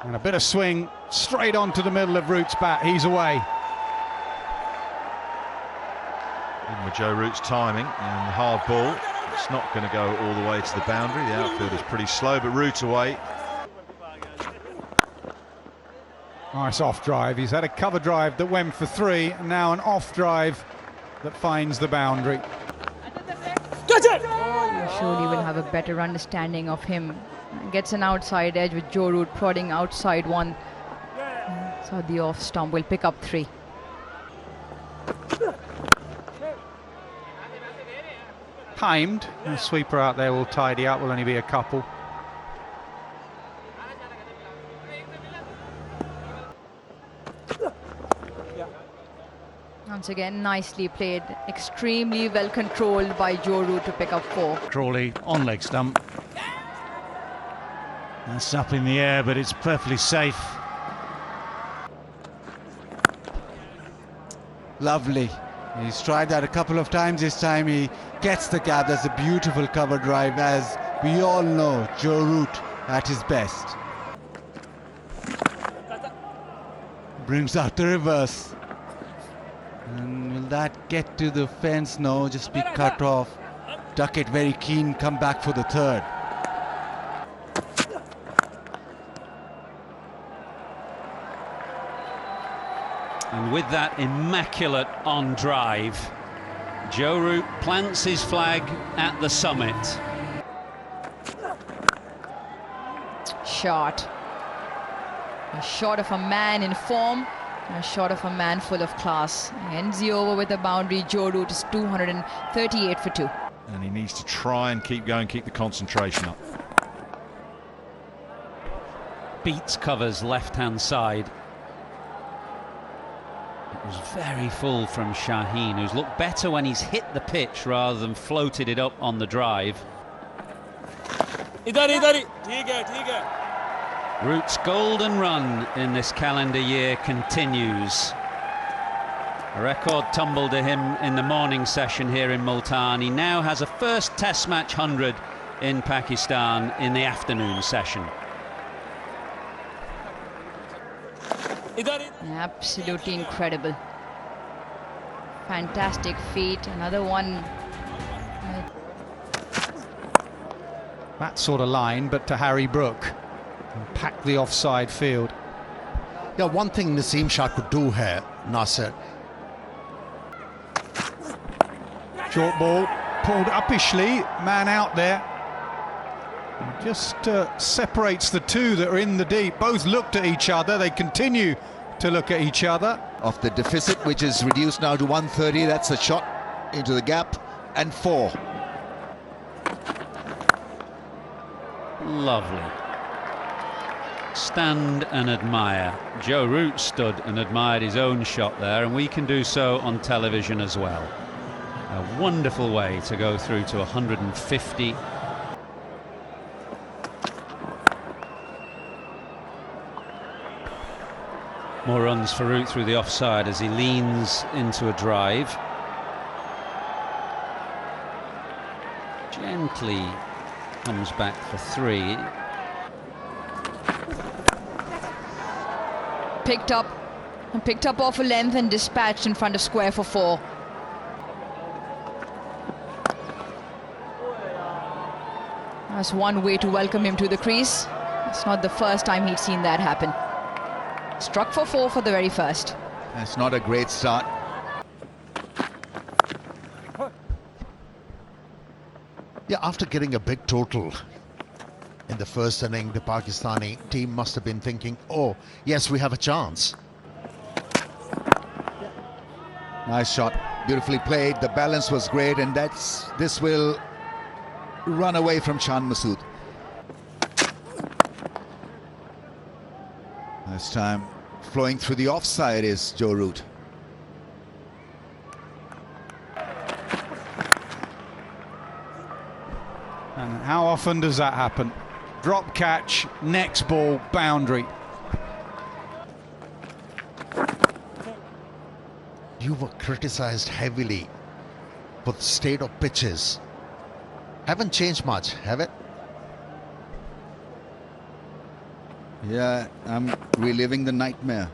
And a bit of swing straight onto the middle of Root's bat. He's away. Even with Joe Root's timing and the hard ball, it's not going to go all the way to the boundary. The outfield is pretty slow, but Root away. Nice off drive. He's had a cover drive that went for 3, and now an off drive that finds the boundary. You surely will have a better understanding of him. Gets an outside edge with Joe Root prodding outside one. So the off stump will pick up 3. Timed. A sweeper out there will tidy up. Will only be a couple. Once again, nicely played. Extremely well controlled by Joe Root to pick up 4. Crawley on leg stump. That's up in the air, but it's perfectly safe. Lovely. He's tried that a couple of times. This time he gets the gap. That's a beautiful cover drive. As we all know, Joe Root at his best. Brings out the reverse. And will that get to the fence? No, just be cut off. Duckett very keen, come back for the 3rd. And with that immaculate on drive, Joe Root plants his flag at the summit. Shot. A shot of a man in form, a shot of a man full of class. Ends the over with a boundary. Joe Root is 238 for 2. And he needs to try and keep going, keep the concentration up. Beats covers left-hand side. It was very full from Shaheen, who's looked better when he's hit the pitch rather than floated it up on the drive. Root's golden run in this calendar year continues. A record tumble to him in the morning session here in Multan. He now has a first Test match 100 in Pakistan in the afternoon session. Absolutely incredible. Fantastic feat. Another one. That sort of line, but to Harry Brook. And pack the offside field. Yeah, one thing Naseem Shah could do here, Nasser. Short ball, pulled uppishly, man out there. And just separates the 2 that are in the deep. Both looked at each other, they continue to look at each other. Of the deficit, which is reduced now to 130, that's a shot into the gap, and 4. Lovely. Stand and admire. Joe Root stood and admired his own shot there, and we can do so on television as well. A wonderful way to go through to 150. More runs for Root through the offside as he leans into a drive. Gently comes back for 3. Picked up off a length and dispatched in front of square for 4. That's one way to welcome him to the crease. It's not the first time he'd seen that happen. Struck for 4 for the very first. That's not a great start. Yeah, after getting a big total in the first inning, the Pakistani team must have been thinking, oh, yes, we have a chance. Nice shot, beautifully played. The balance was great, and this will run away from Shan Masood. This time, flowing through the offside is Joe Root. And how often does that happen? Drop catch, next ball, boundary. You were criticized heavily for the state of pitches. Haven't changed much, have it? Yeah, I'm reliving the nightmare.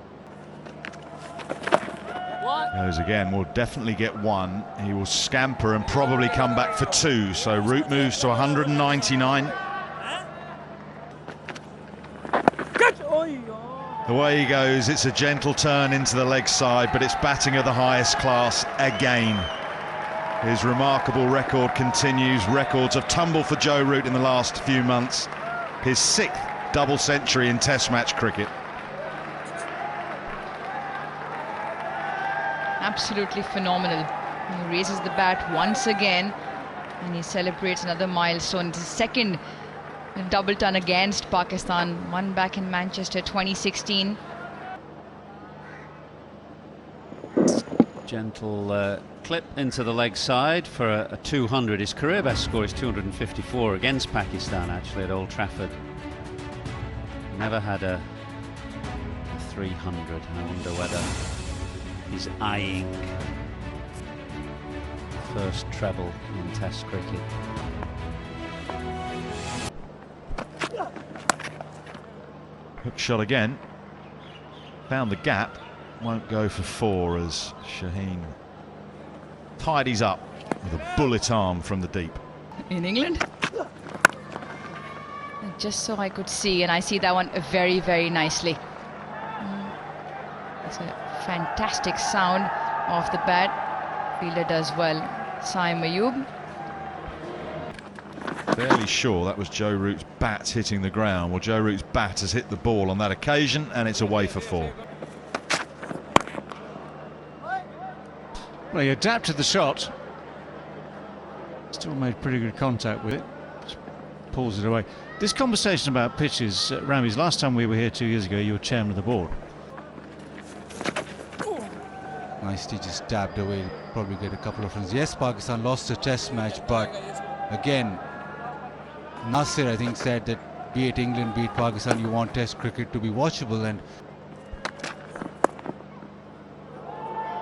Goes again, will definitely get one. He will scamper and probably come back for two. So Root moves to 199. The way he goes, it's a gentle turn into the leg side, but it's batting of the highest class again. His remarkable record continues. Records have tumbled for Joe Root in the last few months. His 6th double century in Test match cricket. Absolutely phenomenal. He raises the bat once again and he celebrates another milestone. It's his 2nd double ton against Pakistan, one back in Manchester 2016. Gentle clip into the leg side for a 200. His career best score is 254 against Pakistan, actually, at Old Trafford. Never had a 300. I wonder whether he's eyeing first treble in Test cricket. Hook shot again. Found the gap. Won't go for 4 as Shaheen tidies up with a bullet arm from the deep. In England? Just so I could see, and I see that one very, very nicely. It's a fantastic sound off the bat. Fielder does well. Saim Ayub. Fairly sure that was Joe Root's bat hitting the ground. Well, Joe Root's bat has hit the ball on that occasion, and it's away for 4. Well, he adapted the shot. Still made pretty good contact with it. Just pulls it away. This conversation about pitches, Ramiz, last time we were here 2 years ago, you were chairman of the board. Nicely just dabbed away, probably get a couple of runs. Yes, Pakistan lost a Test match, but again, Nasir, I think, said that be it England, be it Pakistan, you want Test cricket to be watchable. And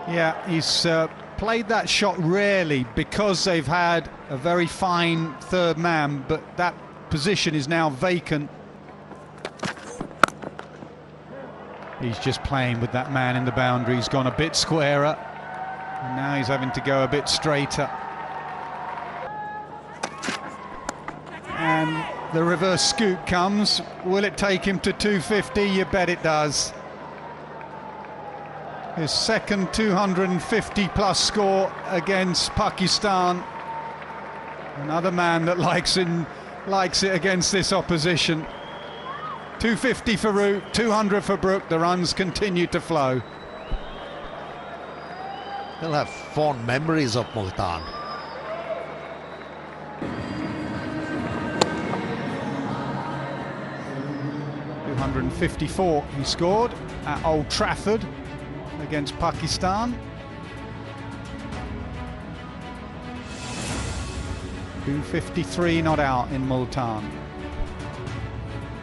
yeah, he's played that shot rarely because they've had a very fine third man, but that position is now vacant. He's just playing with that man in the boundary. He's gone a bit squarer, and now he's having to go a bit straighter. And the reverse scoop comes. Will it take him to 250? You bet it does. His 2nd 250-plus score against Pakistan. Another man that likes it against this opposition. 250 for Root, 200 for Brook. The runs continue to flow. He'll have fond memories of Multan. .254 he scored at Old Trafford against Pakistan. 253 not out in Multan.